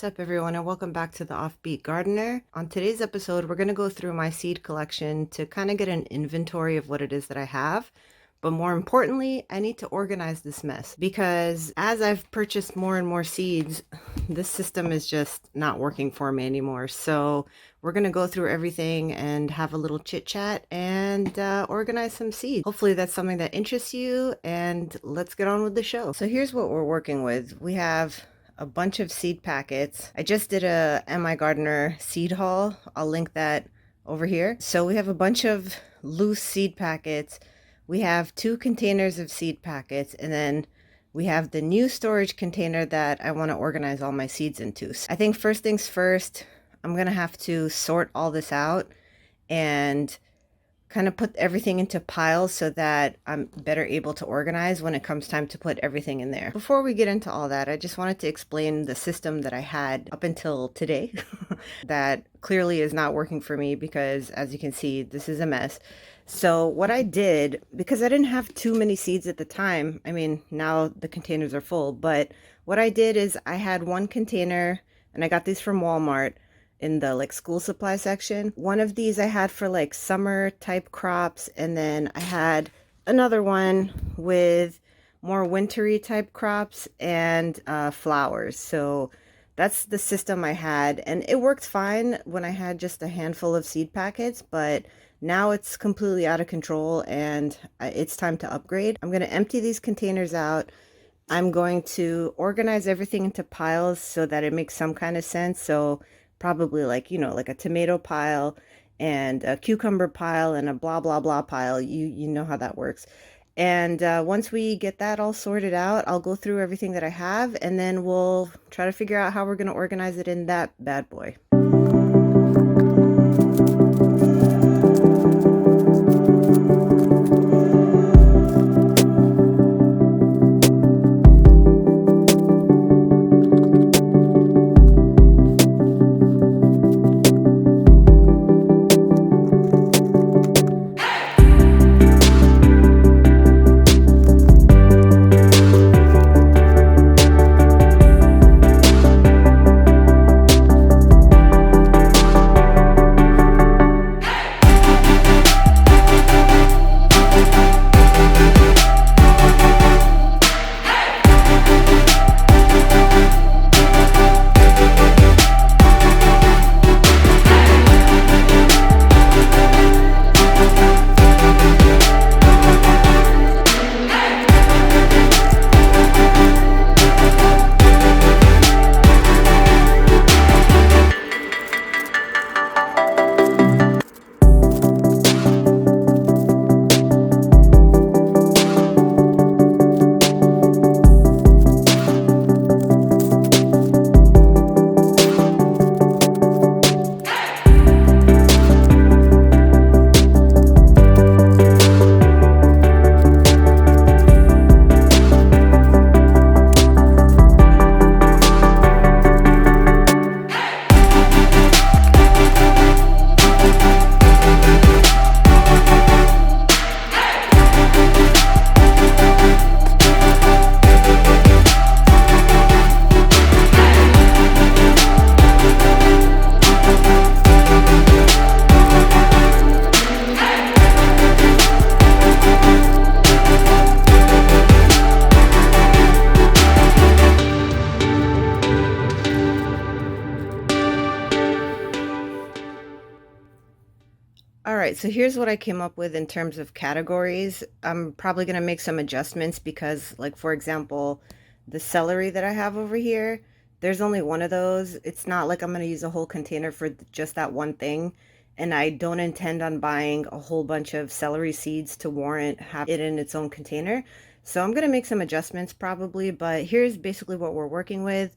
What's up, everyone, and welcome back to the Offbeat Gardener. On today's episode, we're going to go through my seed collection to kind of get an inventory of what it is that I have. But more importantly, I need to organize this mess because as I've purchased more and more seeds, this system is just not working for me anymore. So we're going to go through everything and have a little chit chat and organize some seeds. Hopefully that's something that interests you, and let's get on with the show. So here's what we're working with. We have a bunch of seed packets. I just did a MI Gardener seed haul. I'll link that over here. So we have a bunch of loose seed packets. We have 2 containers of seed packets, and then we have the new storage container that I want to organize all my seeds into. So I think first things first, I'm gonna have to sort all this out and kind of put everything into piles so that I'm better able to organize when it comes time to put everything in there. Before we get into all that, I just wanted to explain the system that I had up until today that clearly is not working for me because, as you can see, this is a mess. So what I did, because I didn't have too many seeds at the time, I mean, now the containers are full, but what I did is I had one container, and I got these from Walmart in the school supply section. One of these I had for summer type crops, and then I had another one with more wintry type crops and flowers. So that's the system I had, and it worked fine when I had just a handful of seed packets, but now it's completely out of control and it's time to upgrade. I'm going to empty these containers out. I'm going to organize everything into piles so that it makes some kind of sense. So probably like a tomato pile and a cucumber pile and a blah blah blah pile. You know how that works. And once we get that all sorted out, I'll go through everything that I have, and then we'll try to figure out how we're going to organize it in that bad boy. All right, so here's what I came up with in terms of categories. I'm probably going to make some adjustments because, for example, the celery that I have over here, there's only one of those. It's not like I'm going to use a whole container for just that one thing. And I don't intend on buying a whole bunch of celery seeds to warrant have it in its own container. So I'm going to make some adjustments probably, but here's basically what we're working with.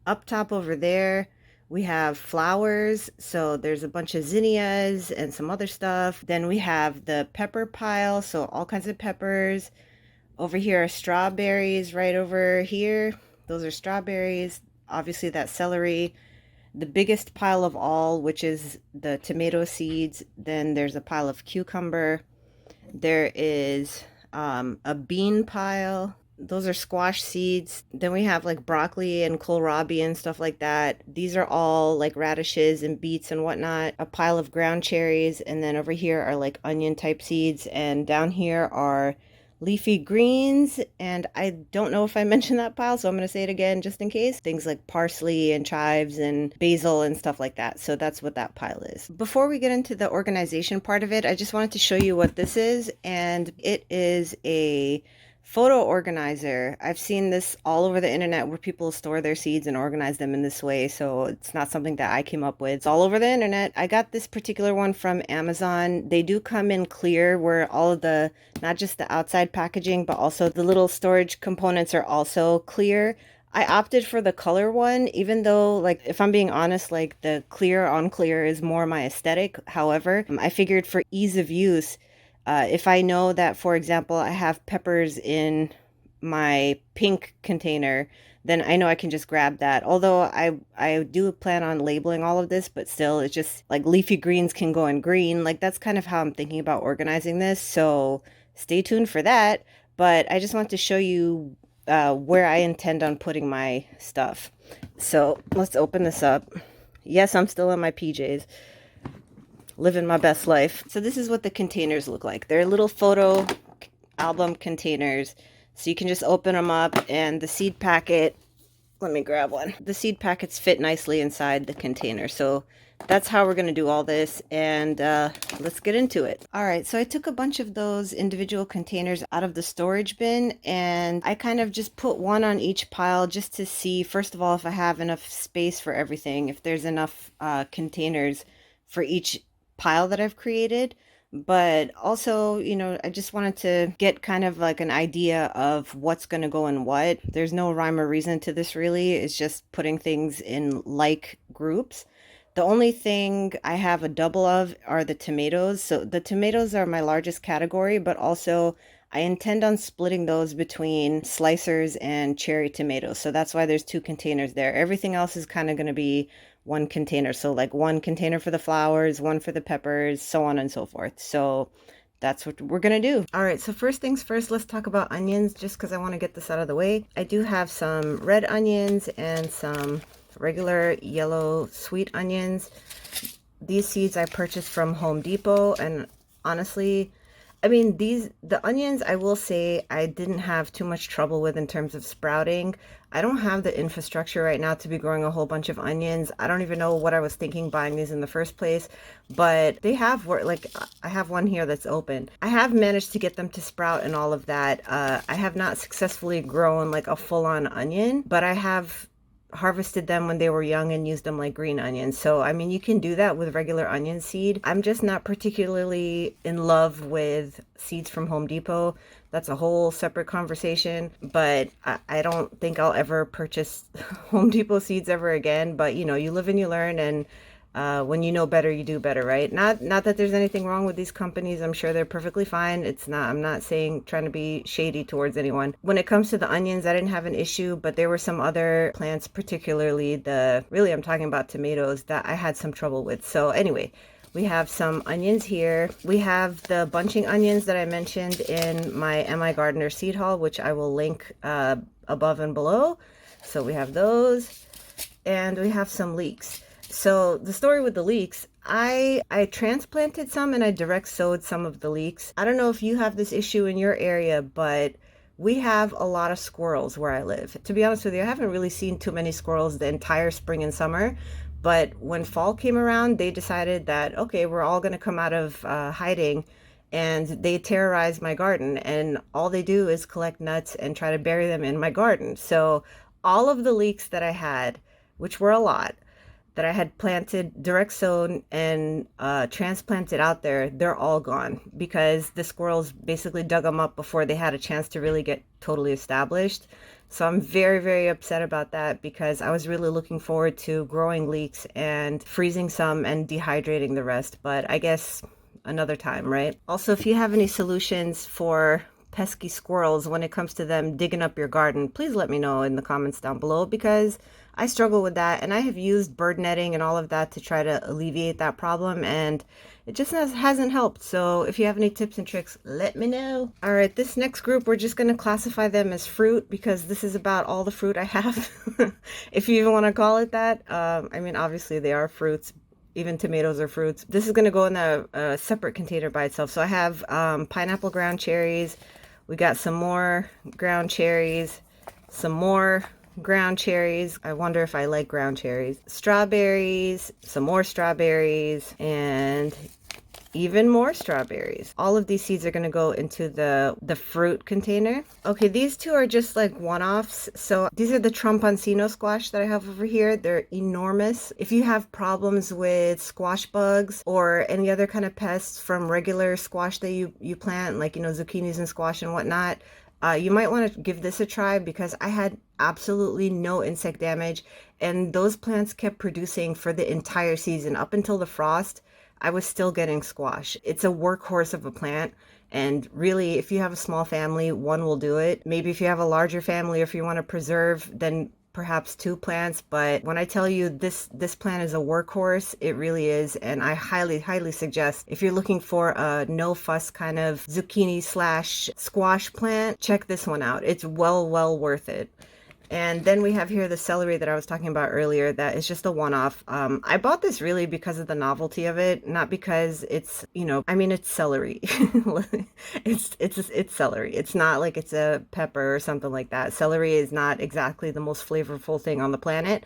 Up top over there, we have flowers, so there's a bunch of zinnias and some other stuff. Then we have the pepper pile, so all kinds of peppers. Over here are strawberries right over here. Those are strawberries. Obviously that's celery. The biggest pile of all, which is the tomato seeds. Then there's a pile of cucumber. There is a bean pile. Those are squash seeds. Then we have like broccoli and kohlrabi and stuff like that. These are all like radishes and beets and whatnot. A pile of ground cherries. And then over here are like onion type seeds. And down here are leafy greens. And I don't know if I mentioned that pile, so I'm going to say it again just in case. Things like parsley and chives and basil and stuff like that. So that's what that pile is. Before we get into the organization part of it, I just wanted to show you what this is. And it is a photo organizer. I've seen this all over the internet where people store their seeds and organize them in this way. So it's not something that I came up with. It's all over the internet. I got this particular one from Amazon. They do come in clear where all of the, not just the outside packaging, but also the little storage components are also clear. I opted for the color one, even though, like, if I'm being honest, like the clear on clear is more my aesthetic. However, I figured for ease of use, if I know that, for example, I have peppers in my pink container, then I know I can just grab that. Although I do plan on labeling all of this, but still, it's just like leafy greens can go in green. Like that's kind of how I'm thinking about organizing this. So stay tuned for that. But I just want to show you where I intend on putting my stuff. So let's open this up. Yes, I'm still in my PJs, living my best life. So this is what the containers look like. They're little photo album containers. So you can just open them up, and the seed packet, let me grab one. The seed packets fit nicely inside the container. So that's how we're going to do all this, and let's get into it. All right, so I took a bunch of those individual containers out of the storage bin, and I kind of just put one on each pile just to see, first of all, if I have enough space for everything, if there's enough containers for each pile that I've created. But also, you know, I just wanted to get kind of like an idea of what's going to go in what. There's no rhyme or reason to this really. It's just putting things in like groups. The only thing I have a double of are the tomatoes. So the tomatoes are my largest category, but also I intend on splitting those between slicers and cherry tomatoes. So that's why there's two containers there. Everything else is kind of going to be one container. So like one container for the flowers, one for the peppers, so on and so forth. So that's what we're gonna do. All right, so first things first, let's talk about onions just because I want to get this out of the way. I do have some red onions and some regular yellow sweet onions. These seeds I purchased from Home Depot, and honestly, I mean, the onions, I will say I didn't have too much trouble with in terms of sprouting. I don't have the infrastructure right now to be growing a whole bunch of onions. I don't even know what I was thinking buying these in the first place, but they have worked. Like I have one here that's open. I have managed to get them to sprout and all of that. I have not successfully grown like a full-on onion, but I have harvested them when they were young and used them like green onions. So, I mean, you can do that with regular onion seed. I'm just not particularly in love with seeds from Home Depot. That's a whole separate conversation, but I don't think I'll ever purchase Home Depot seeds ever again. But, you know, you live and you learn, and when you know better, you do better, right? Not that there's anything wrong with these companies. I'm sure they're perfectly fine. I'm not saying trying to be shady towards anyone. When it comes to the onions, I didn't have an issue, but there were some other plants, particularly I'm talking about tomatoes, that I had some trouble with. So anyway, we have some onions here. We have the bunching onions that I mentioned in my MI Gardener seed haul, which I will link above and below. So we have those, and we have some leeks. So the story with the leeks, I transplanted some and I direct sowed some of the leeks. I don't know if you have this issue in your area, but we have a lot of squirrels where I live. To be honest with you, I haven't really seen too many squirrels the entire spring and summer. But when fall came around, they decided that, okay, we're all going to come out of hiding. And they terrorize my garden. And all they do is collect nuts and try to bury them in my garden. So all of the leeks that I had, which were a lot, that I had planted, direct sown, and transplanted out there, they're all gone because the squirrels basically dug them up before they had a chance to really get totally established. So I'm very, very upset about that because I was really looking forward to growing leeks and freezing some and dehydrating the rest. But I guess another time, right? Also, if you have any solutions for pesky squirrels when it comes to them digging up your garden, please let me know in the comments down below, because I struggle with that, and I have used bird netting and all of that to try to alleviate that problem, and it just hasn't helped. So if you have any tips and tricks, let me know. All right, this next group, we're just going to classify them as fruit, because this is about all the fruit I have, if you even want to call it that. I mean, obviously they are fruits. Even tomatoes are fruits. This is going to go in a separate container by itself. So I have pineapple ground cherries. We got some more ground cherries, some more ground cherries. I wonder if I like ground cherries. Strawberries, some more strawberries, and even more strawberries. All of these seeds are going to go into the fruit container. Okay, these two are just like one-offs. So these are the Tromponcino squash that I have over here. They're enormous. If you have problems with squash bugs or any other kind of pests from regular squash that you plant, like, you know, zucchinis and squash and whatnot, you might want to give this a try, because I had absolutely no insect damage, and those plants kept producing for the entire season. Up until the frost, I was still getting squash. It's a workhorse of a plant, and really, if you have a small family, one will do it. Maybe if you have a larger family, or if you want to preserve, then perhaps 2 plants. But when I tell you this plant is a workhorse, it really is. And I highly suggest, if you're looking for a no fuss kind of zucchini / squash plant, check this one out. It's well worth it. And then we have here the celery that I was talking about earlier. That is just a one-off. I bought this really because of the novelty of it, not because it's, you know, I mean, it's celery. it's celery. It's not like it's a pepper or something like that. Celery is not exactly the most flavorful thing on the planet.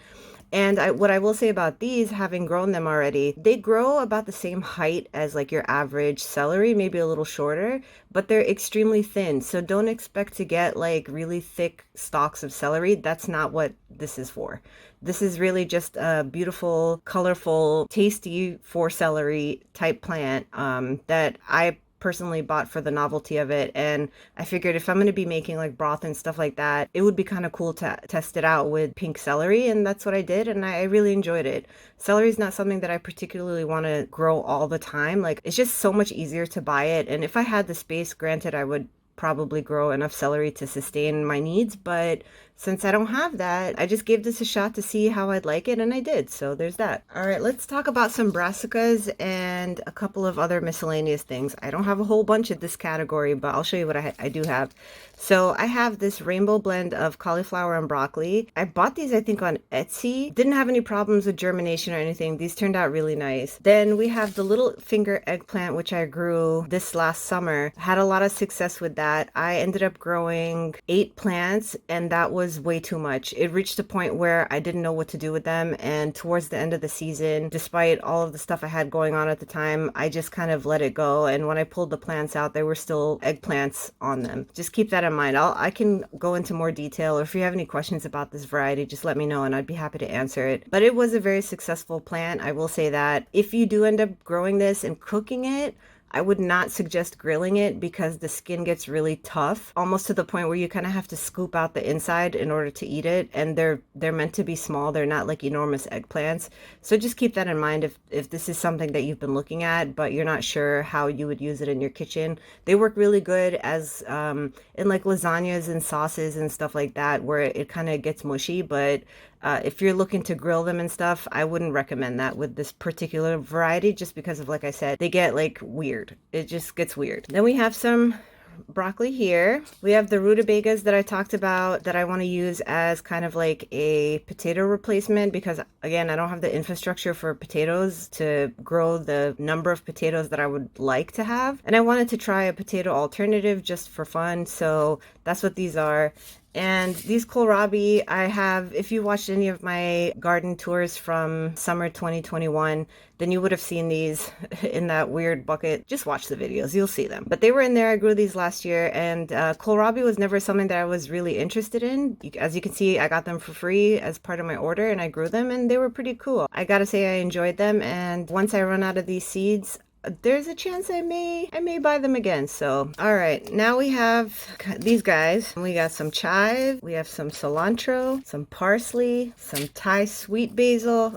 And what I will say about these, having grown them already, they grow about the same height as like your average celery, maybe a little shorter, but they're extremely thin. So don't expect to get like really thick stalks of celery. That's not what this is for. This is really just a beautiful, colorful, tasty for celery type plant that I personally bought for the novelty of it. And I figured if I'm going to be making like broth and stuff like that, it would be kind of cool to test it out with pink celery, and that's what I did, and I really enjoyed it. Celery is not something that I particularly want to grow all the time. Like, it's just so much easier to buy it, and if I had the space, granted, I would probably grow enough celery to sustain my needs, but since I don't have that, I just gave this a shot to see how I'd like it, and I did. So there's that. All right, let's talk about some brassicas and a couple of other miscellaneous things. I don't have a whole bunch of this category, but I'll show you what I do have. So I have this rainbow blend of cauliflower and broccoli. I bought these, I think, on Etsy. Didn't have any problems with germination or anything. These turned out really nice. Then we have the little finger eggplant, which I grew this last summer. Had a lot of success with that. I ended up growing 8 plants, and that was way too much. It reached a point where I didn't know what to do with them, and towards the end of the season, despite all of the stuff I had going on at the time, I just kind of let it go. And when I pulled the plants out, there were still eggplants on them. Just keep that in mind. I can go into more detail, or if you have any questions about this variety, just let me know and I'd be happy to answer it. But it was a very successful plant, I will say that. If you do end up growing this and cooking it, I would not suggest grilling it, because the skin gets really tough, almost to the point where you kind of have to scoop out the inside in order to eat it. And they're meant to be small. They're not like enormous eggplants. So just keep that in mind if this is something that you've been looking at, but you're not sure how you would use it in your kitchen. They work really good as in like lasagnas and sauces and stuff like that, where it kind of gets mushy. But if you're looking to grill them and stuff, I wouldn't recommend that with this particular variety, just because of, like I said, they get like weird. It just gets weird. Then we have some broccoli here. We have the rutabagas that I talked about that I want to use as kind of like a potato replacement, because again, I don't have the infrastructure for potatoes to grow the number of potatoes that I would like to have. And I wanted to try a potato alternative just for fun. So that's what these are. And these kohlrabi, I have, if you watched any of my garden tours from summer 2021, then you would have seen these in that weird bucket. Just watch the videos, you'll see them. But they were in there. I grew these last year, and kohlrabi was never something that I was really interested in. As you can see, I got them for free as part of my order, and I grew them, and they were pretty cool. I gotta say, I enjoyed them, and once I run out of these seeds, there's a chance I may buy them again. So all right, now we have these guys. We got some chive, we have some cilantro, some parsley, some Thai sweet basil,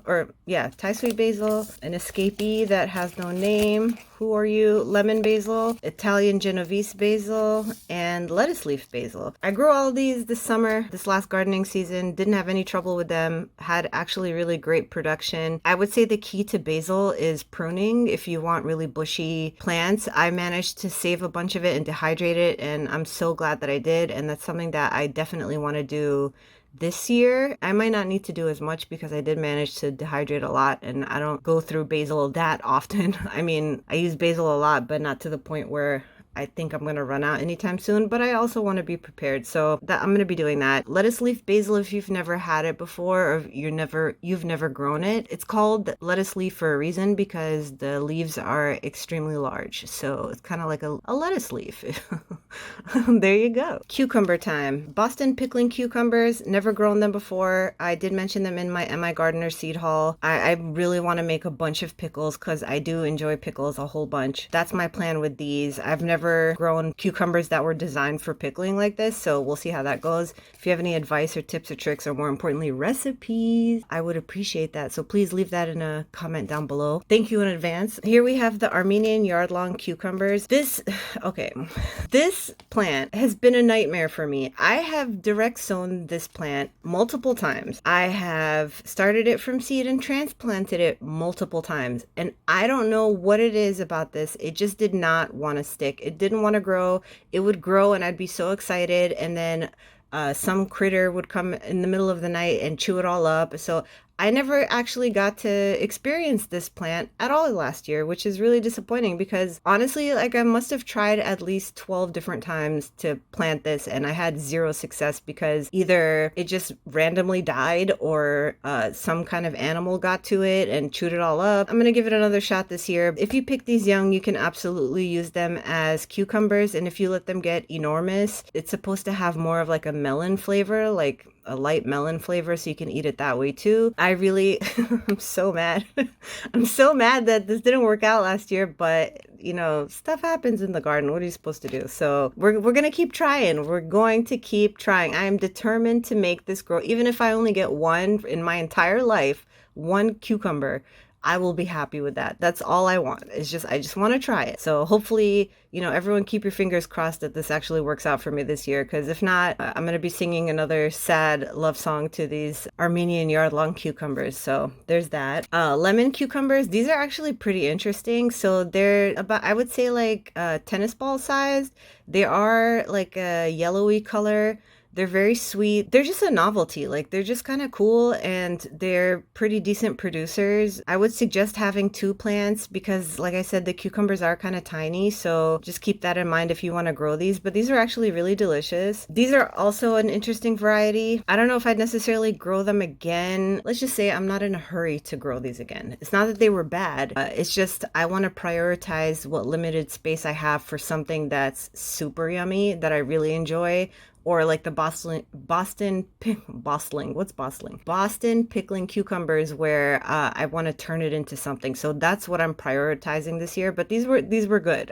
Thai sweet basil, an escapee that has no name, who are you? Lemon basil, Italian Genovese basil, and lettuce leaf basil. I grew all of these this summer, this last gardening season, didn't have any trouble with them, had actually really great production. I would say the key to basil is pruning if you want really bushy plants. I managed to save a bunch of it and dehydrate it, and I'm so glad that I did, and that's something that I definitely want to do this year. I might not need to do as much because I did manage to dehydrate a lot and I don't go through basil that often. I mean, I use basil a lot, but not to the point where I think I'm going to run out anytime soon, but I also want to be prepared. So that I'm going to be doing that. Lettuce leaf basil, if you've never had it before or you've never grown it. It's called lettuce leaf for a reason because the leaves are extremely large. So it's kind of like a lettuce leaf. There you go. Cucumber time. Boston pickling cucumbers, never grown them before. I did mention them in my Am I Gardener seed haul. I really want to make a bunch of pickles because I do enjoy pickles a whole bunch. That's my plan with these. I've never grown cucumbers that were designed for pickling like this, so we'll see how that goes. If you have any advice or tips or tricks or more importantly recipes, I would appreciate that, so please leave that in a comment down below. Thank you in advance. Here we have the Armenian yard-long cucumbers. This plant has been a nightmare for me. I have direct sown this plant multiple times. I have started it from seed and transplanted it multiple times, and I don't know what it is about this. It just did not want to stick. It didn't want to grow. It would grow and I'd be so excited, and then some critter would come in the middle of the night and chew it all up. So I never actually got to experience this plant at all last year, which is really disappointing because honestly, like I must have tried at least 12 different times to plant this and I had zero success because either it just randomly died or some kind of animal got to it and chewed it all up. I'm going to give it another shot this year. If you pick these young, you can absolutely use them as cucumbers, and if you let them get enormous, it's supposed to have more of like a melon flavor, like a light melon flavor, so you can eat it that way too. I really, I'm so mad. I'm so mad that this didn't work out last year, but you know, stuff happens in the garden. What are you supposed to do? So we're gonna keep trying. We're going to keep trying. I am determined to make this grow. Even if I only get one in my entire life, one cucumber, I will be happy with that. That's all I want. It's just, I just want to try it. So hopefully, you know, everyone keep your fingers crossed that this actually works out for me this year. Because if not, I'm going to be singing another sad love song to these Armenian yard-long cucumbers. So there's that. Lemon cucumbers. These are actually pretty interesting. So they're about, I would say like tennis ball sized. They are like a yellowy color. They're very sweet. They're just a novelty. Like they're just kind of cool and they're pretty decent producers. I would suggest having 2 plants because like I said, the cucumbers are kind of tiny. So just keep that in mind if you want to grow these, but these are actually really delicious. These are also an interesting variety. I don't know if I'd necessarily grow them again. Let's just say I'm not in a hurry to grow these again. It's not that they were bad. It's just I want to prioritize what limited space I have for something that's super yummy that I really enjoy. Or like the Boston pickling cucumbers where I want to turn it into something. So that's what I'm prioritizing this year. But these were good.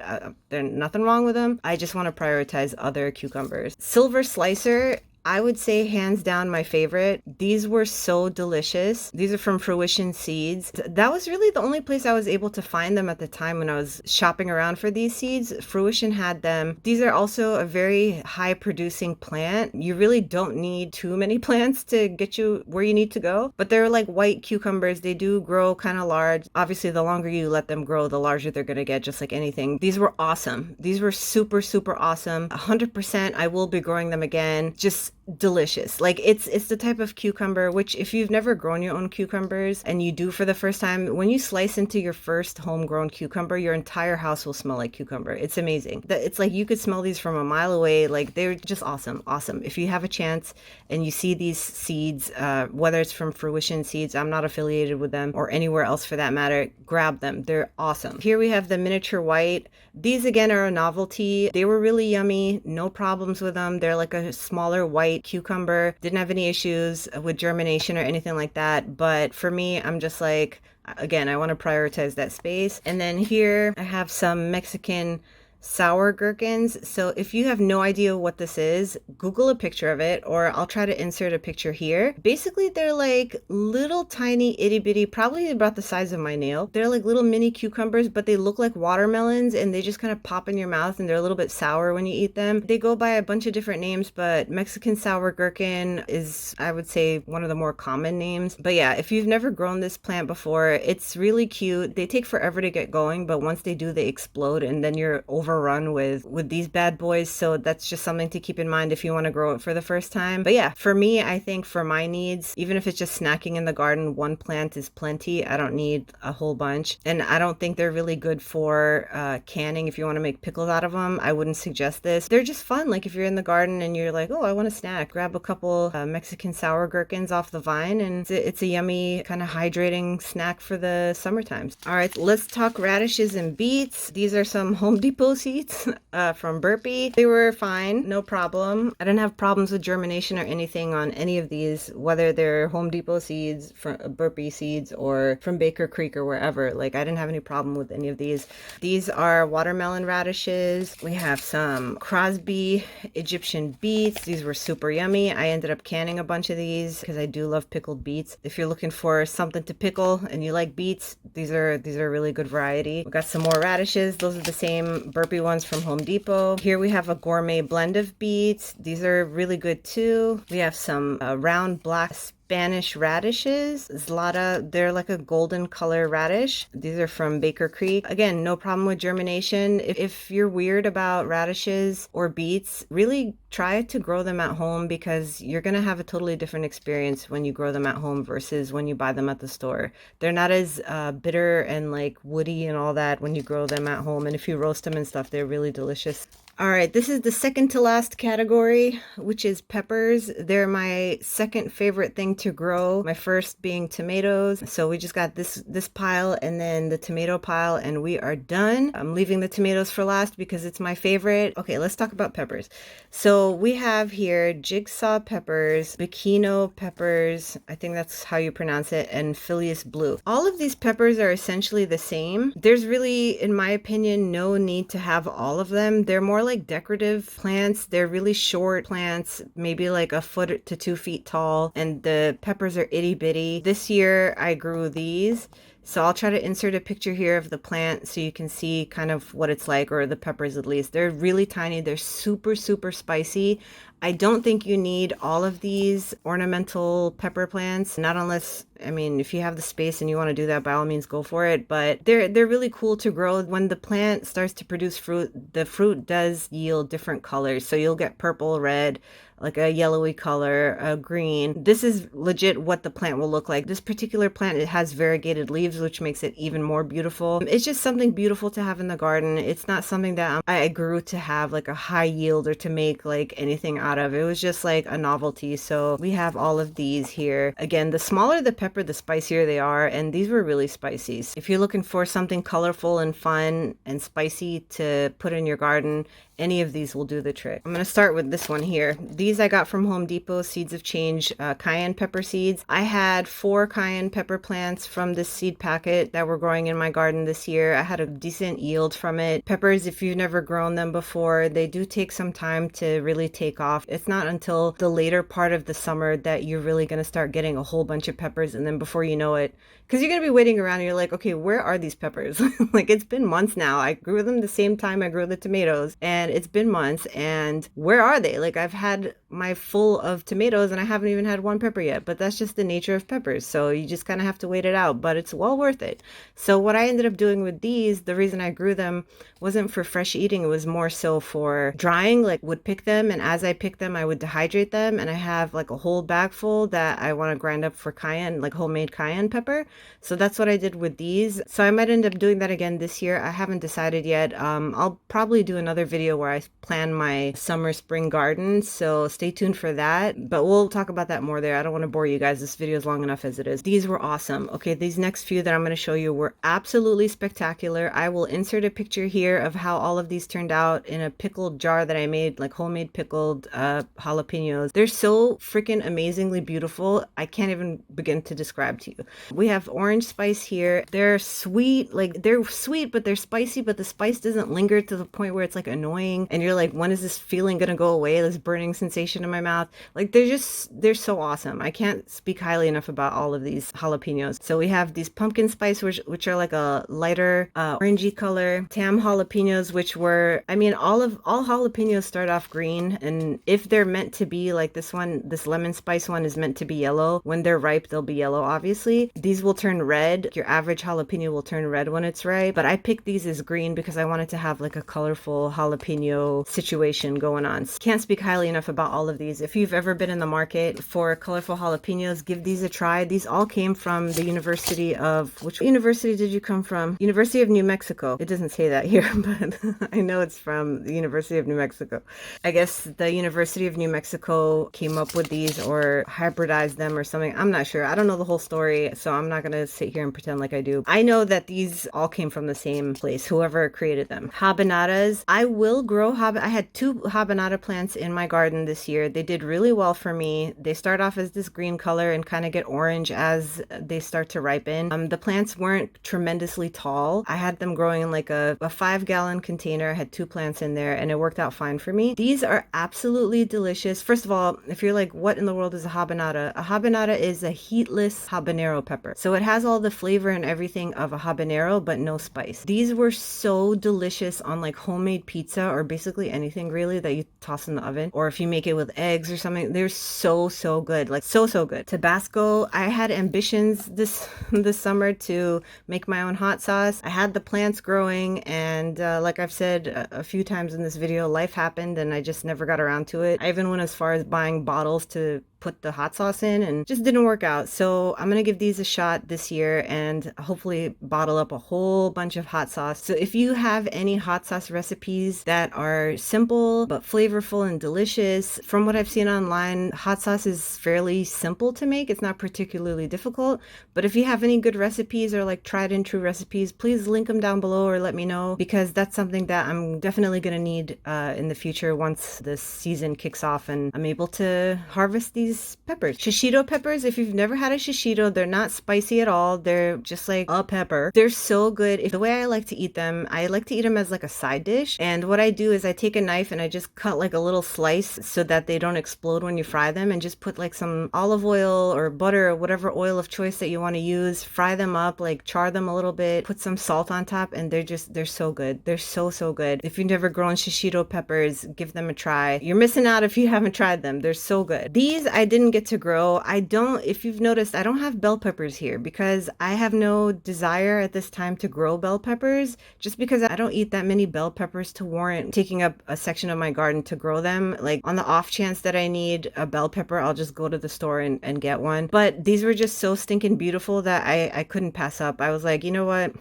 There's nothing wrong with them. I just want to prioritize other cucumbers. Silver slicer. I would say hands down my favorite. These were so delicious. These are from Fruition Seeds. That was really the only place I was able to find them at the time when I was shopping around for these seeds. Fruition had them. These are also a very high producing plant. You really don't need too many plants to get you where you need to go, but they're like white cucumbers. They do grow kind of large. Obviously, the longer you let them grow, the larger they're going to get, just like anything. These were awesome. These were super, super awesome. 100% I will be growing them again. Just delicious. Like it's the type of cucumber which if you've never grown your own cucumbers and you do for the first time, when you slice into your first homegrown cucumber, your entire house will smell like cucumber. It's amazing. It's like you could smell these from a mile away. Like they're just awesome. If you have a chance and you see these seeds, whether it's from Fruition Seeds, I'm not affiliated with them, or anywhere else for that matter, grab them. They're awesome. Here we have the miniature white. These again are a novelty. They were really yummy. No problems with them. They're like a smaller white cucumber. Didn't have any issues with germination or anything like that. But for me, I'm just like, again, I want to prioritize that space. And then here I have some Mexican sour gherkins. So if you have no idea what this is, Google a picture of it, or I'll try to insert a picture here. Basically, they're like little tiny itty bitty, probably about the size of my nail. They're like little mini cucumbers, but they look like watermelons and they just kind of pop in your mouth and they're a little bit sour when you eat them. They go by a bunch of different names, but Mexican sour gherkin is, I would say, one of the more common names. But yeah, if you've never grown this plant before, it's really cute. They take forever to get going, but once they do, they explode and then you're overrun with these bad boys. So that's just something to keep in mind if you want to grow it for the first time. But yeah, for me, I think for my needs, even if it's just snacking in the garden, one plant is plenty. I don't need a whole bunch. And I don't think they're really good for canning if you want to make pickles out of them. I wouldn't suggest this. They're just fun. Like if you're in the garden and you're like, oh, I want a snack, grab a couple Mexican sour gherkins off the vine and it's a yummy kind of hydrating snack for the summer times. All right, let's talk radishes and beets. These are some Home Depot seeds from Burpee. They were fine, no problem. I didn't have problems with germination or anything on any of these, whether they're Home Depot seeds, from Burpee seeds, or from Baker Creek or wherever. Like I didn't have any problem with any of these. These are watermelon radishes. We have some Crosby Egyptian beets. These were super yummy. I ended up canning a bunch of these because I do love pickled beets. If you're looking for something to pickle and you like beets, these are a really good variety. We got some more radishes. Those are the same Burpee ones from Home Depot. Here we have a gourmet blend of beets. These are really good too. We have some round black Spanish radishes, Zlata. They're like a golden color radish. These are from Baker Creek. Again, no problem with germination. If you're weird about radishes or beets, really try to grow them at home because you're going to have a totally different experience when you grow them at home versus when you buy them at the store. They're not as bitter and like woody and all that when you grow them at home. And if you roast them and stuff, they're really delicious. All right, this is the second to last category, which is peppers. They're my second favorite thing to grow, my first being tomatoes. So we just got this pile and then the tomato pile and we are done. I'm leaving the tomatoes for last because it's my favorite. Okay, let's talk about peppers. So we have here jigsaw peppers, Bikino peppers, I think that's how you pronounce it, and Phileas blue. All of these peppers are essentially the same. There's really, in my opinion, no need to have all of them. They're more like decorative plants. They're really short plants, maybe like a foot to 2 feet tall, and the peppers are itty bitty. This year I grew these. So I'll try to insert a picture here of the plant so you can see kind of what it's like, or the peppers at least. They're really tiny. They're super, super spicy. I don't think you need all of these ornamental pepper plants, not unless, I mean, if you have the space and you want to do that, by all means, go for it. But they're really cool to grow. When the plant starts to produce fruit, the fruit does yield different colors. So you'll get purple, red, like a yellowy color, a green. This is legit what the plant will look like. This particular plant, it has variegated leaves, which makes it even more beautiful. It's just something beautiful to have in the garden. It's not something that I grew to have like a high yield or to make like anything out of. It was just like a novelty. So we have all of these here. Again, the smaller the pepper, the spicier they are. And these were really spicy. If you're looking for something colorful and fun and spicy to put in your garden, any of these will do the trick. I'm going to start with this one here. These I got from Home Depot, Seeds of Change cayenne pepper seeds. I had 4 cayenne pepper plants from this seed packet that were growing in my garden this year. I had a decent yield from it. Peppers, if you've never grown them before, they do take some time to really take off. It's not until the later part of the summer that you're really going to start getting a whole bunch of peppers, and then before you know it, because you're going to be waiting around and you're like, okay, where are these peppers? Like, it's been months now. I grew them the same time I grew the tomatoes, and it's been months, and where are they? Like, I've had my full of tomatoes and I haven't even had one pepper yet, but that's just the nature of peppers. So you just kind of have to wait it out, but it's well worth it. So what I ended up doing with these, the reason I grew them wasn't for fresh eating. It was more so for drying, like would pick them. And as I pick them, I would dehydrate them. And I have like a whole bag full that I want to grind up for cayenne, like homemade cayenne pepper. So that's what I did with these. So I might end up doing that again this year. I haven't decided yet. I'll probably do another video where I plan my summer spring garden. So stay tuned for that, but we'll talk about that more there. I don't want to bore you guys. This video is long enough as it is. These were awesome. Okay, these next few that I'm going to show you were absolutely spectacular. I will insert a picture here of how all of these turned out in a pickled jar that I made, like homemade pickled jalapenos. They're so freaking amazingly beautiful. I can't even begin to describe to you. We have orange spice here. They're sweet, like they're sweet, but they're spicy, but the spice doesn't linger to the point where it's like annoying. And you're like, when is this feeling gonna go away? This burning sensation in my mouth. Like they're so awesome. I can't speak highly enough about all of these jalapenos. So we have these pumpkin spice, which are like a lighter orangey color. Tam jalapenos, which were, I mean, all jalapenos start off green, and if they're meant to be like this one, this lemon spice one is meant to be yellow. When they're ripe, they'll be yellow, obviously. These will turn red. Your average jalapeno will turn red when it's ripe, but I picked these as green because I wanted to have like a colorful jalapeno situation going on. Can't speak highly enough about all of these. If you've ever been in the market for colorful jalapenos, give these a try. These all came from the University of, which university did you come from? University of New Mexico. It doesn't say that here, but I know it's from the University of New Mexico. I guess the University of New Mexico came up with these or hybridized them or something. I'm not sure. I don't know the whole story, so I'm not going to sit here and pretend like I do. I know that these all came from the same place, whoever created them. Habanadas. I will grow I had 2 habanada plants in my garden this year. They did really well for me. They start off as this green color and kind of get orange as they start to ripen. The plants weren't tremendously tall. I had them growing in like a 5-gallon container. I had 2 plants in there and it worked out fine for me. These are absolutely delicious. First of all, if you're like, what in the world is a habanada? A habanada is a heatless habanero pepper. So it has all the flavor and everything of a habanero, but no spice. These were so delicious on like homemade pizza or basically anything really that you toss in the oven, or if you make it with eggs or something. They're so good, like so good. Tabasco. I had ambitions this summer to make my own hot sauce. I had the plants growing, and like I've said a few times in this video, life happened and I just never got around to it. I even went as far as buying bottles to put the hot sauce in and just didn't work out. So I'm gonna give these a shot this year and hopefully bottle up a whole bunch of hot sauce. So if you have any hot sauce recipes that are simple but flavorful and delicious, from what I've seen online, hot sauce is fairly simple to make. It's not particularly difficult, but if you have any good recipes or like tried and true recipes, please link them down below or let me know, because that's something that I'm definitely gonna need in the future once this season kicks off and I'm able to harvest these peppers. Shishito peppers, if you've never had a shishito, they're not spicy at all. They're just like a pepper. They're so good. The way I like to eat them, I like to eat them as like a side dish. And what I do is I take a knife and I just cut like a little slice so that they don't explode when you fry them, and just put like some olive oil or butter or whatever oil of choice that you want to use. Fry them up, like char them a little bit, put some salt on top, and they're so good. They're so good. If you've never grown shishito peppers, give them a try. You're missing out if you haven't tried them. They're so good. These I didn't get to grow. If you've noticed, I don't have bell peppers here because I have no desire at this time to grow bell peppers, just because I don't eat that many bell peppers to warrant taking up a section of my garden to grow them. Like on the off chance that I need a bell pepper, I'll just go to the store and get one. But these were just so stinking beautiful that I couldn't pass up. I was like, you know what?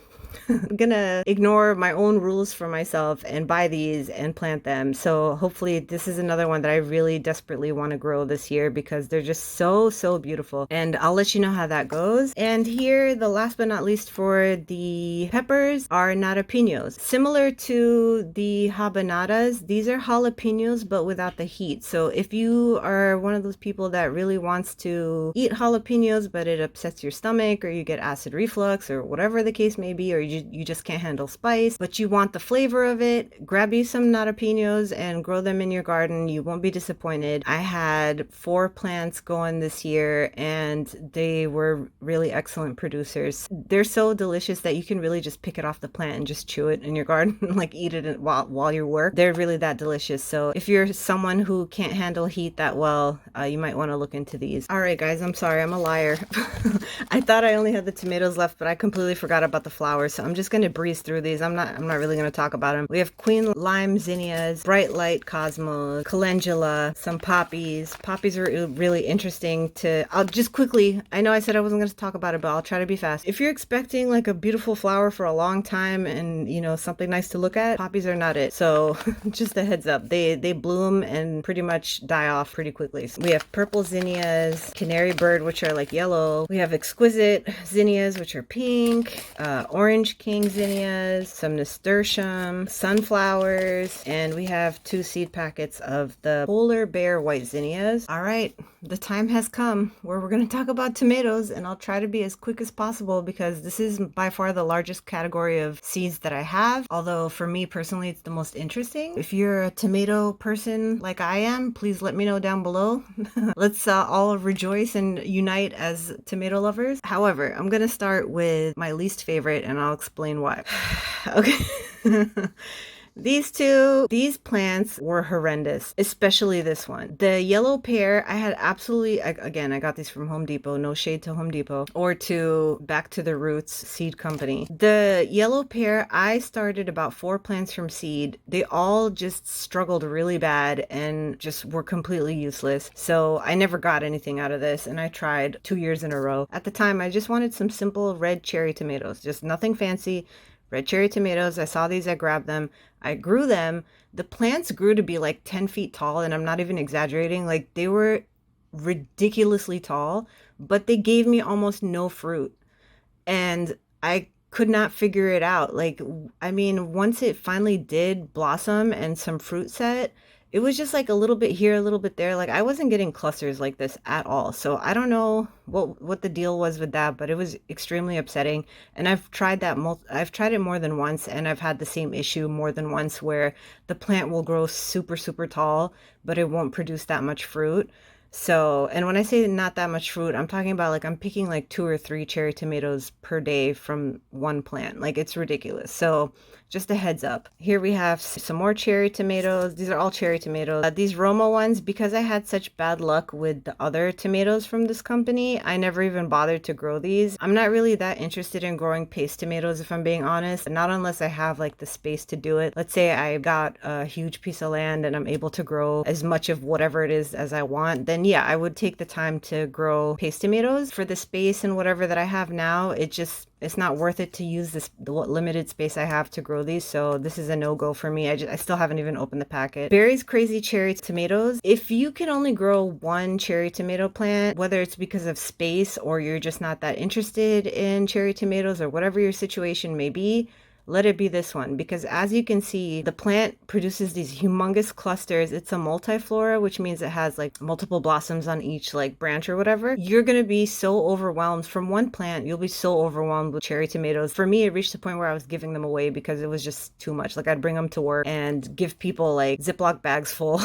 I'm gonna ignore my own rules for myself and buy these and plant them. So hopefully this is another one that I really desperately want to grow this year because they're just so beautiful, and I'll let you know how that goes. And here, the last but not least for the peppers are jalapenos. Similar to the habanadas, these are jalapenos but without the heat. So if you are one of those people that really wants to eat jalapenos but it upsets your stomach, or you get acid reflux, or whatever the case may be, or you just can't handle spice, but you want the flavor of it, grab you some jalapenos and grow them in your garden. You won't be disappointed. I had 4 plants going this year and they were really excellent producers. They're so delicious that you can really just pick it off the plant and just chew it in your garden, like eat it while you work. They're really that delicious. So if you're someone who can't handle heat that well, you might want to look into these. All right, guys, I'm sorry, I'm a liar. I thought I only had the tomatoes left, but I completely forgot about the flowers. So I'm just going to breeze through these. I'm not really going to talk about them. We have Queen Lime Zinnias, Bright Light Cosmos, Calendula, some poppies. Poppies are really interesting I'll just quickly, I know I said I wasn't going to talk about it, but I'll try to be fast. If you're expecting like a beautiful flower for a long time and, you know, something nice to look at, poppies are not it. So just a heads up, they bloom and pretty much die off pretty quickly. So we have purple zinnias, canary bird, which are like yellow. We have exquisite zinnias, which are pink, orange French King zinnias, some nasturtium, sunflowers, and we have 2 seed packets of the polar bear white zinnias. All right, the time has come where we're going to talk about tomatoes, and I'll try to be as quick as possible because this is by far the largest category of seeds that I have, although for me personally it's the most interesting. If you're a tomato person like I am, please let me know down below. Let's all rejoice and unite as tomato lovers. However, I'm gonna start with my least favorite and I'll explain why. Okay. These plants were horrendous, especially this one. The yellow pear, I had absolutely, again, I got these from Home Depot, no shade to Home Depot, or to Back to the Roots seed company. The yellow pear, I started about 4 plants from seed. They all just struggled really bad and just were completely useless. So I never got anything out of this, and I tried 2 years in a row. At the time, I just wanted some simple red cherry tomatoes, just nothing fancy. Red cherry tomatoes, I saw these, I grabbed them, I grew them. The plants grew to be like 10 feet tall, and I'm not even exaggerating. Like, they were ridiculously tall, but they gave me almost no fruit. And I could not figure it out. Like, I mean, once it finally did blossom and some fruit set, it was just like a little bit here, a little bit there. Like, I wasn't getting clusters like this at all. So I don't know what the deal was with that, but it was extremely upsetting. And I've tried that I've tried it more than once, and I've had the same issue more than once where the plant will grow super, super tall, but it won't produce that much fruit. So, and when I say not that much fruit, I'm talking about like I'm picking like 2 or 3 cherry tomatoes per day from one plant. Like, it's ridiculous. So just a heads up. Here we have some more cherry tomatoes. These are all cherry tomatoes. These Roma ones, because I had such bad luck with the other tomatoes from this company, I never even bothered to grow these. I'm not really that interested in growing paste tomatoes, if I'm being honest. Not unless I have like the space to do it. Let's say I got a huge piece of land and I'm able to grow as much of whatever it is as I want, then yeah, I would take the time to grow paste tomatoes. For the space and whatever that I have now, it's not worth it to use the limited space I have to grow these. So this is a no-go for me. I still haven't even opened the packet. Barry's Crazy Cherry Tomatoes. If you can only grow 1 cherry tomato plant, whether it's because of space or you're just not that interested in cherry tomatoes or whatever your situation may be, let it be this one, because as you can see, the plant produces these humongous clusters. It's a multiflora, which means it has like multiple blossoms on each like branch or whatever. You're gonna be so overwhelmed from one plant. You'll be so overwhelmed with cherry tomatoes. For me, it reached the point where I was giving them away because it was just too much. Like, I'd bring them to work and give people like Ziploc bags full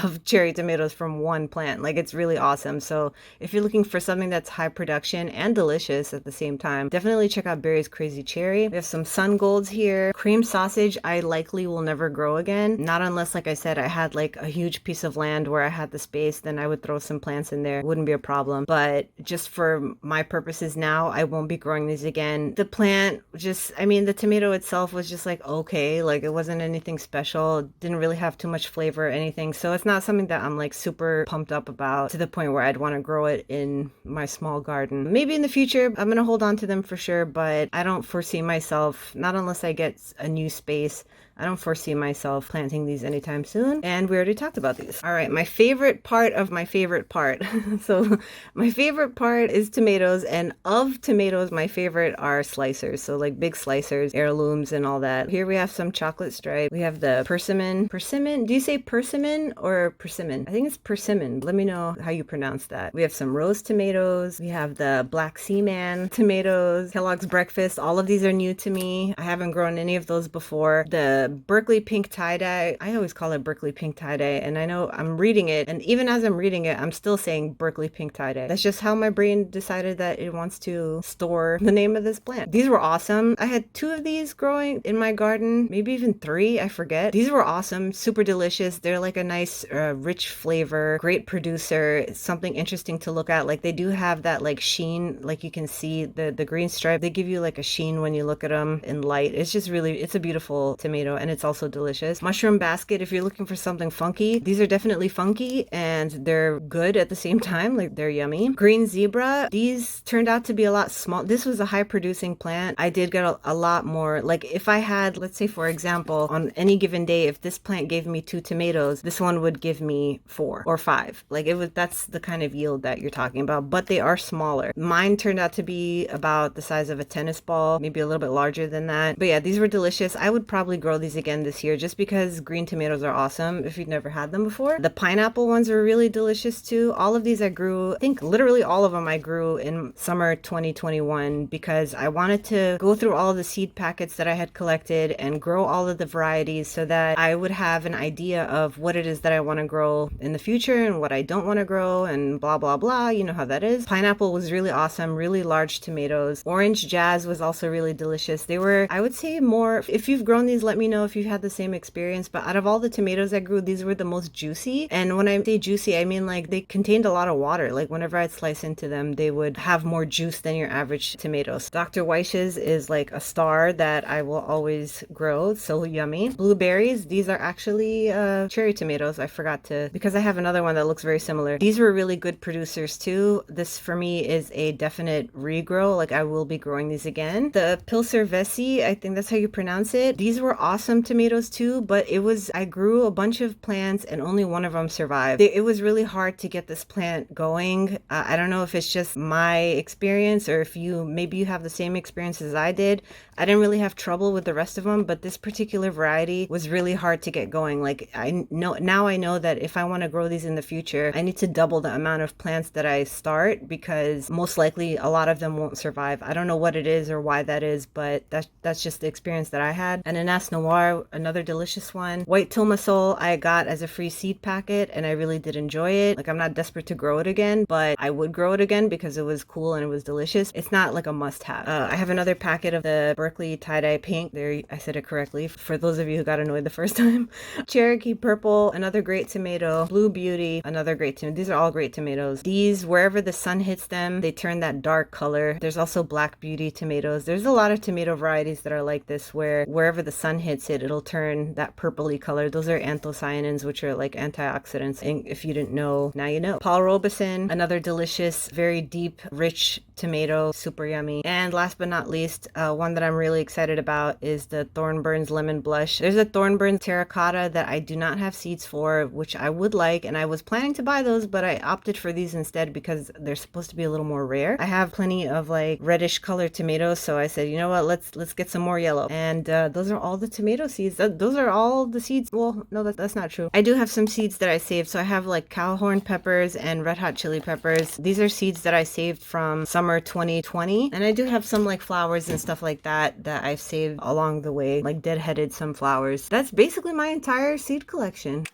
of cherry tomatoes from one plant. Like, it's really awesome. So if you're looking for something that's high production and delicious at the same time, definitely check out Barry's Crazy Cherry. We have some Sun Golds here. Cream sausage, I likely will never grow again. Not unless, like I said, I had like a huge piece of land where I had the space, then I would throw some plants in there. It wouldn't be a problem. But just for my purposes now, I won't be growing these again. The plant just, I mean, the tomato itself was just like, okay, like it wasn't anything special. It didn't really have too much flavor or anything. So it's not something that I'm like super pumped up about to the point where I'd want to grow it in my small garden. Maybe in the future, I'm going to hold on to them for sure, but I don't foresee myself, not unless I get a new space, I don't foresee myself planting these anytime soon. And we already talked about these. All right, my favorite part of my favorite part. So my favorite part is tomatoes, and of tomatoes, my favorite are slicers. So like big slicers, heirlooms and all that. Here we have some chocolate stripe. We have the persimmon. Persimmon? Do you say persimmon or persimmon? I think it's persimmon. Let me know how you pronounce that. We have some rose tomatoes. We have the Black Seaman tomatoes, Kellogg's Breakfast. All of these are new to me. I haven't grown any of those before. The Berkeley Pink Tie-Dye, I always call it Berkeley Pink Tie-Dye, and I know I'm reading it, and even as I'm reading it, I'm still saying Berkeley Pink Tie-Dye. That's just how my brain decided that it wants to store the name of this plant. These were awesome. I had 2 of these growing in my garden, maybe even 3, I forget. These were awesome, super delicious. They're like a nice rich flavor, great producer, something interesting to look at. Like, they do have that like sheen, like you can see the green stripe. They give you like a sheen when you look at them in light. It's just really, it's a beautiful tomato. tomato, and it's also delicious. Mushroom basket, if you're looking for something funky, these are definitely funky and they're good at the same time, like they're yummy. Green zebra, these turned out to be a lot small. This was a high producing plant. I did get a lot more. Like if I had, let's say for example, on any given day, if this plant gave me 2 tomatoes, this one would give me 4 or 5. Like that's the kind of yield that you're talking about, but they are smaller. Mine turned out to be about the size of a tennis ball, maybe a little bit larger than that. But yeah, these were delicious. I would probably grow these again this year just because green tomatoes are awesome if you've never had them before. The pineapple ones are really delicious too. All of these I grew, I think literally all of them I grew in summer 2021 because I wanted to go through all of the seed packets that I had collected and grow all of the varieties so that I would have an idea of what it is that I want to grow in the future and what I don't want to grow and blah blah blah. You know how that is. Pineapple was really awesome, really large tomatoes. Orange jazz was also really delicious. They were, I would say, more, if you've grown these, let me know if you've had the same experience, but out of all the tomatoes I grew, these were the most juicy. And when I say juicy, I mean like they contained a lot of water. Like whenever I'd slice into them, they would have more juice than your average tomatoes. Dr. Weish's is like a star that I will always grow. It's so yummy. Blueberries, these are actually cherry tomatoes. I forgot to, because I have another one that looks very similar. These were really good producers too. This for me is a definite regrow. Like I will be growing these again. The Pilservesi, I think that's how you pronounce it. These were awesome tomatoes too, but I grew a bunch of plants and only one of them survived. It was really hard to get this plant going. I don't know if it's just my experience or if maybe you have the same experience as I did. I didn't really have trouble with the rest of them, but this particular variety was really hard to get going. Like I know that if I want to grow these in the future, I need to double the amount of plants that I start because most likely a lot of them won't survive. I don't know what it is or why that is, but that's just the experience that I had. Ananas Noir, another delicious one. White Tomasol I got as a free seed packet and I really did enjoy it. Like I'm not desperate to grow it again, but I would grow it again because it was cool and it was delicious. It's not like a must-have. I have another packet of the Berkeley tie-dye pink. There, I said it correctly for those of you who got annoyed the first time. Cherokee purple, another great tomato. Blue Beauty, another great tomato. These are all great tomatoes. These, wherever the sun hits them, they turn that dark color. There's also Black Beauty tomatoes. There's a lot of tomato varieties that are like this where wherever the sun hits it, it'll turn that purpley color. Those are anthocyanins, which are like antioxidants. And if you didn't know, now you know. Paul Robeson, another delicious, very deep, rich tomato, super yummy. And last but not least, one that I'm really excited about is the Thornburns Lemon Blush. There's a Thornburn Terracotta that I do not have seeds for, which I would like, and I was planning to buy those, but I opted for these instead because they're supposed to be a little more rare. I have plenty of like reddish colored tomatoes, so I said, you know what, let's get some more yellow. And those are all the tomato seeds. Those are all the seeds. Well, no, that's not true. I do have some seeds that I saved. So I have like cowhorn peppers and red hot chili peppers. These are seeds that I saved from summer 2020. And I do have some like flowers and stuff like that I've saved along the way, like dead-headed sunflowers. That's basically my entire seed collection.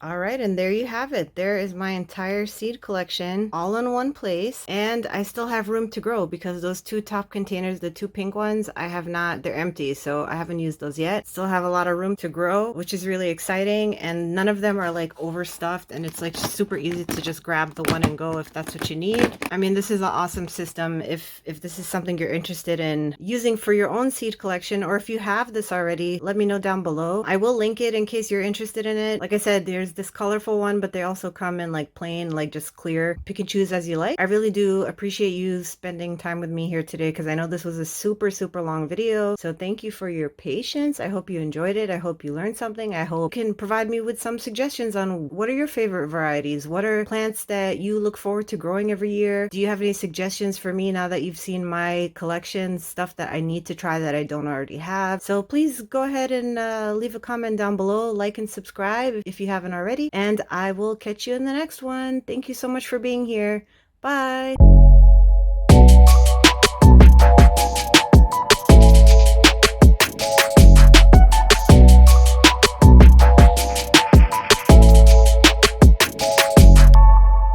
All right, and there you have it. There is my entire seed collection all in one place. And I still have room to grow because those 2 top containers, the 2 pink ones, they're empty. So I haven't used those yet. Still have a lot of room to grow, which is really exciting. And none of them are like overstuffed. And it's like super easy to just grab the one and go if that's what you need. I mean, this is an awesome system. If this is something you're interested in using for your own seed collection, or if you have this already, let me know down below. I will link it in case you're interested in it. Like I said, there's this colorful one, but they also come in like plain, like just clear. Pick and choose as you like. I really do appreciate you spending time with me here today because I know this was a super long video. So thank you for your patience. I hope you enjoyed it. I hope you learned something. I hope you can provide me with some suggestions on what are your favorite varieties? What are plants that you look forward to growing every year? Do you have any suggestions for me now that you've seen my collection, stuff that I need to try that I don't already have? So please go ahead and leave a comment down below, like and subscribe if you haven't already. And I will catch you in the next one. Thank you so much for being here. Bye.